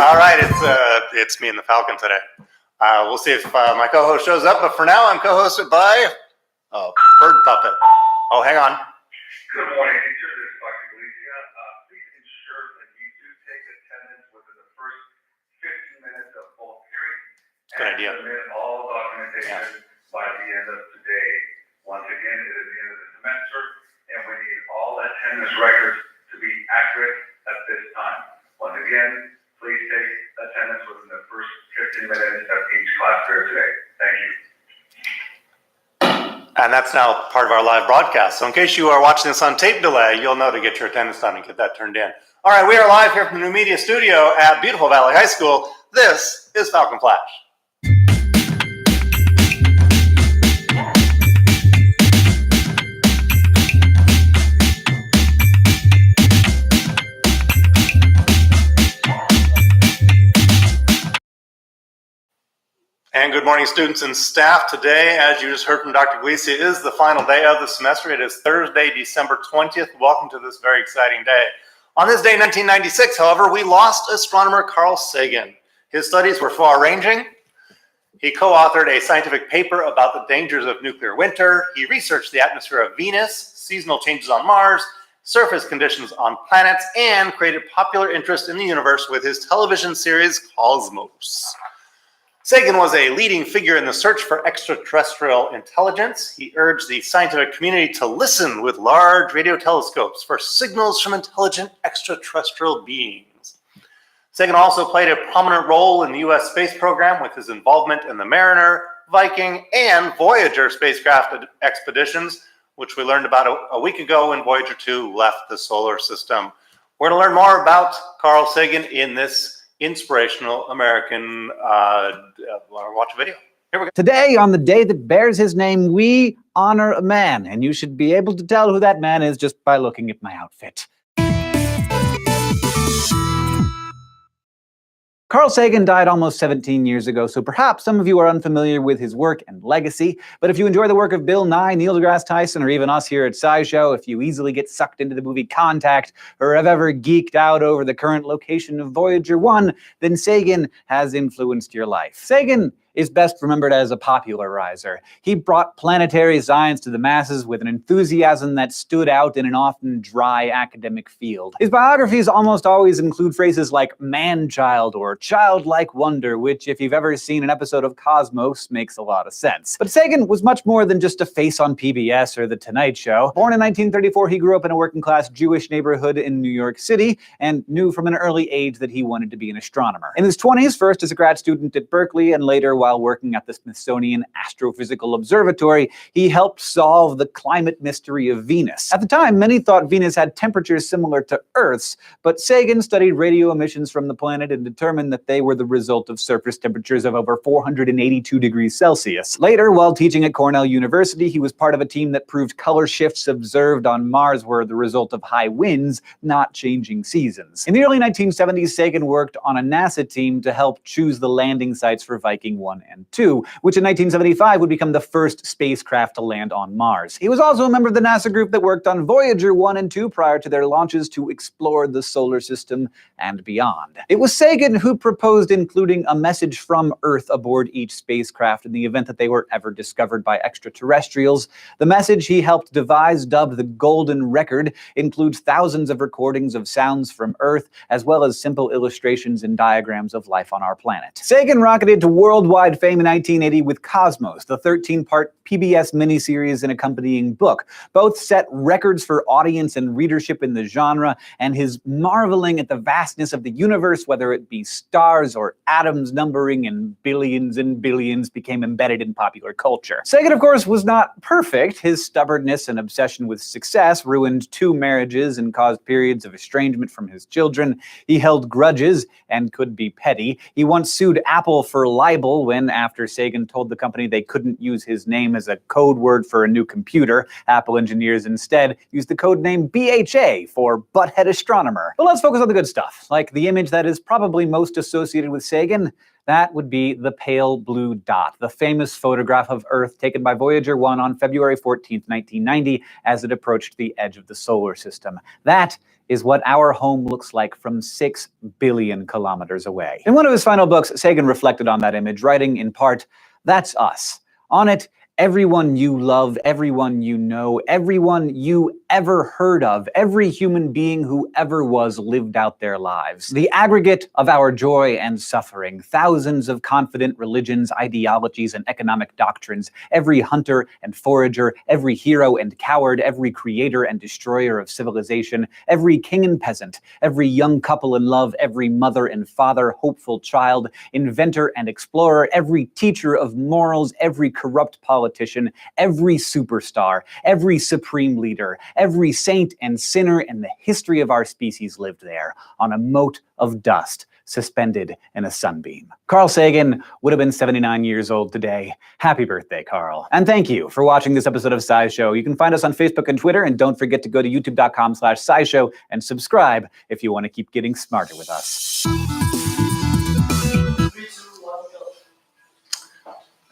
All right, it's me and the Falcon today. We'll see if my co-host shows up, but for now I'm co-hosted by Bird Puppet. Oh, hang on. Good morning, teacher. This is Dr. Galicia. Please ensure that you do take attendance within the first 15 minutes of both periods. Good idea. Submit all documentation by the end of today. Once again, it is the end of the semester, and we need all attendance records to be accurate at this time. Once again, please take attendance within the first 15 minutes of each class period today. Thank you. And that's now part of our live broadcast. So in case you are watching this on tape delay, you'll know to get your attendance done and get that turned in. All right, we are live here from the New Media Studio at beautiful Valley High School. This is Falcon Flash. And good morning, students and staff. Today, as you just heard from Dr. Galicia, is the final day of the semester. It is Thursday, December 20th. Welcome to this very exciting day. On this day in 1996, however, we lost astronomer Carl Sagan. His studies were far-ranging. He co-authored a scientific paper about the dangers of nuclear winter. He researched the atmosphere of Venus, seasonal changes on Mars, surface conditions on planets, and created popular interest in the universe with his television series Cosmos. Sagan was a leading figure in the search for extraterrestrial intelligence. He urged the scientific community to listen with large radio telescopes for signals from intelligent extraterrestrial beings. Sagan also played a prominent role in the U.S. space program with his involvement in the Mariner, Viking, and Voyager spacecraft expeditions, which we learned about a week ago when Voyager 2 left the solar system. We're going to learn more about Carl Sagan in this inspirational American watch a video. Here we go. Today, on the day that bears his name, we honor a man, and you should be able to tell who that man is just by looking at my outfit. Carl Sagan died almost 17 years ago, so perhaps some of you are unfamiliar with his work and legacy. But if you enjoy the work of Bill Nye, Neil deGrasse Tyson, or even us here at SciShow, if you easily get sucked into the movie Contact, or have ever geeked out over the current location of Voyager 1, then Sagan has influenced your life. Sagan is best remembered as a popularizer. He brought planetary science to the masses with an enthusiasm that stood out in an often dry academic field. His biographies almost always include phrases like man-child or childlike wonder, which, if you've ever seen an episode of Cosmos, makes a lot of sense. But Sagan was much more than just a face on PBS or The Tonight Show. Born in 1934, he grew up in a working-class Jewish neighborhood in New York City and knew from an early age that he wanted to be an astronomer. In his 20s, first as a grad student at Berkeley and later while working at the Smithsonian Astrophysical Observatory, he helped solve the climate mystery of Venus. At the time, many thought Venus had temperatures similar to Earth's, but Sagan studied radio emissions from the planet and determined that they were the result of surface temperatures of over 482 degrees Celsius. Later, while teaching at Cornell University, he was part of a team that proved color shifts observed on Mars were the result of high winds, not changing seasons. In the early 1970s, Sagan worked on a NASA team to help choose the landing sites for Viking 1 and 2, which in 1975 would become the first spacecraft to land on Mars. He was also a member of the NASA group that worked on Voyager 1 and 2 prior to their launches to explore the solar system and beyond. It was Sagan who proposed including a message from Earth aboard each spacecraft in the event that they were ever discovered by extraterrestrials. The message he helped devise, dubbed the Golden Record, includes thousands of recordings of sounds from Earth, as well as simple illustrations and diagrams of life on our planet. Sagan rocketed to worldwide fame in 1980 with Cosmos, the 13-part PBS miniseries and accompanying book. Both set records for audience and readership in the genre, and his marveling at the vastness of the universe, whether it be stars or atoms numbering in billions and billions, became embedded in popular culture. Sagan, of course, was not perfect. His stubbornness and obsession with success ruined 2 marriages and caused periods of estrangement from his children. He held grudges and could be petty. He once sued Apple for libel when, after Sagan told the company they couldn't use his name as a code word for a new computer, Apple engineers instead used the code name BHA for Butthead Astronomer. But let's focus on the good stuff, like the image that is probably most associated with Sagan. That would be the pale blue dot, the famous photograph of Earth taken by Voyager 1 on February 14, 1990, as it approached the edge of the solar system. That is what our home looks like from 6 billion kilometers away. In one of his final books, Sagan reflected on that image, writing in part, "That's us. On it, everyone you love, everyone you know, everyone you ever heard of, every human being who ever was lived out their lives. The aggregate of our joy and suffering, thousands of confident religions, ideologies, and economic doctrines, every hunter and forager, every hero and coward, every creator and destroyer of civilization, every king and peasant, every young couple in love, every mother and father, hopeful child, inventor and explorer, every teacher of morals, every corrupt politician, every superstar, every supreme leader, every saint and sinner in the history of our species lived there, on a mote of dust, suspended in a sunbeam." Carl Sagan would have been 79 years old today. Happy birthday, Carl. And thank you for watching this episode of SciShow. You can find us on Facebook and Twitter, and don't forget to go to youtube.com/SciShow and subscribe if you want to keep getting smarter with us.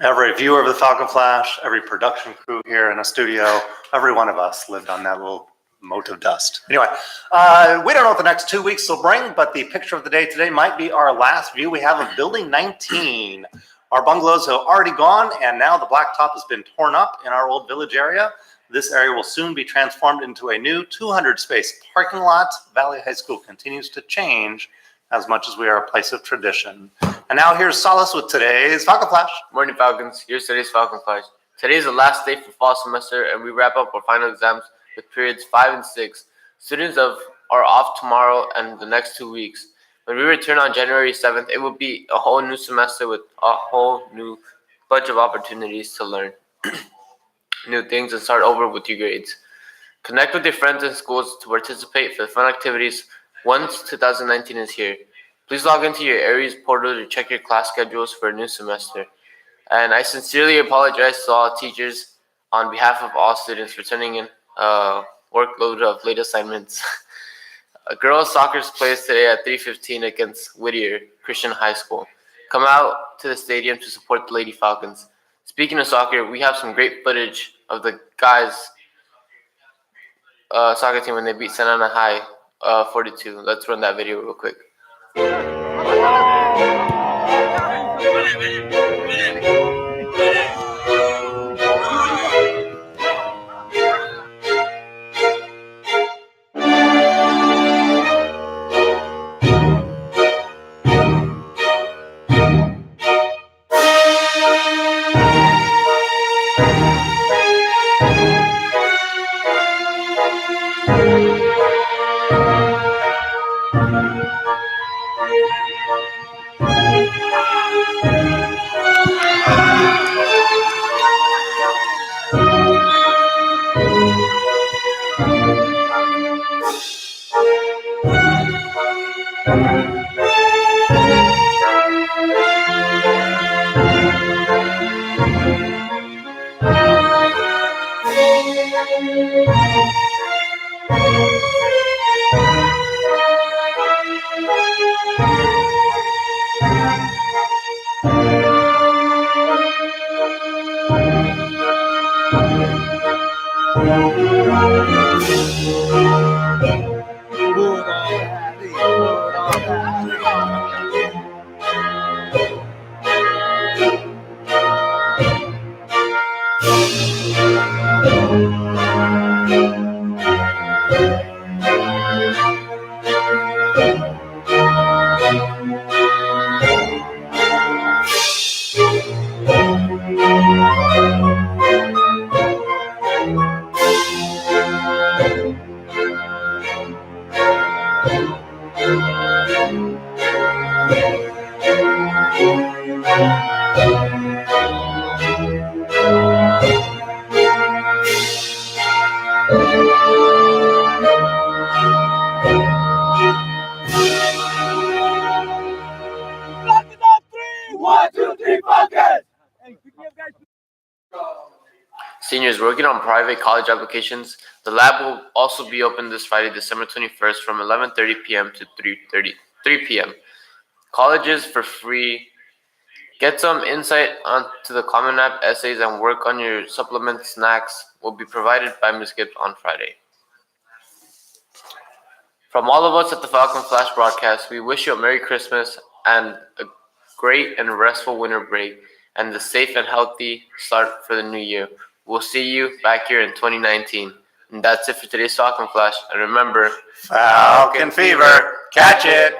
Every viewer of the Falcon Flash, every production crew here in a studio, every one of us lived on that little mote of dust. Anyway, we don't know what the next 2 weeks will bring, but the picture of the day today might be our last view we have of Building 19. Our bungalows have already gone, and now the blacktop has been torn up in our old village area. This area will soon be transformed into a new 200-space parking lot. Valley High School continues to change as much as we are a place of tradition. And now here's Solace with today's Falcon Flash. Morning, Falcons. Here's today's Falcon Flash. Today is the last day for fall semester, and we wrap up our final exams with periods 5 and 6. Students are off tomorrow and the next 2 weeks. When we return on January 7th, it will be a whole new semester with a whole new bunch of opportunities to learn new things and start over with your grades. Connect with your friends and schools to participate for the fun activities once 2019 is here. Please log into your Aries portal to check your class schedules for a new semester. And I sincerely apologize to all teachers on behalf of all students for turning in a workload of late assignments. Girls soccer plays today at 3:15 against Whittier Christian High School. Come out to the stadium to support the Lady Falcons. Speaking of soccer, we have some great footage of the guys' soccer team when they beat Santa Ana High 42. Let's run that video real quick. Seniors working on private college applications. The lab will also be open this Friday, December 21st from 11:30 p.m. to 3 p.m. Colleges for free. Get some insight onto the Common App essays and work on your supplement snacks will be provided by Ms. Gibbs on Friday. From all of us at the Falcon Flash broadcast, we wish you a Merry Christmas and a great and restful winter break and a safe and healthy start for the new year. We'll see you back here in 2019. And that's it for today's Falcon Flash. And remember, Falcon Fever, catch it!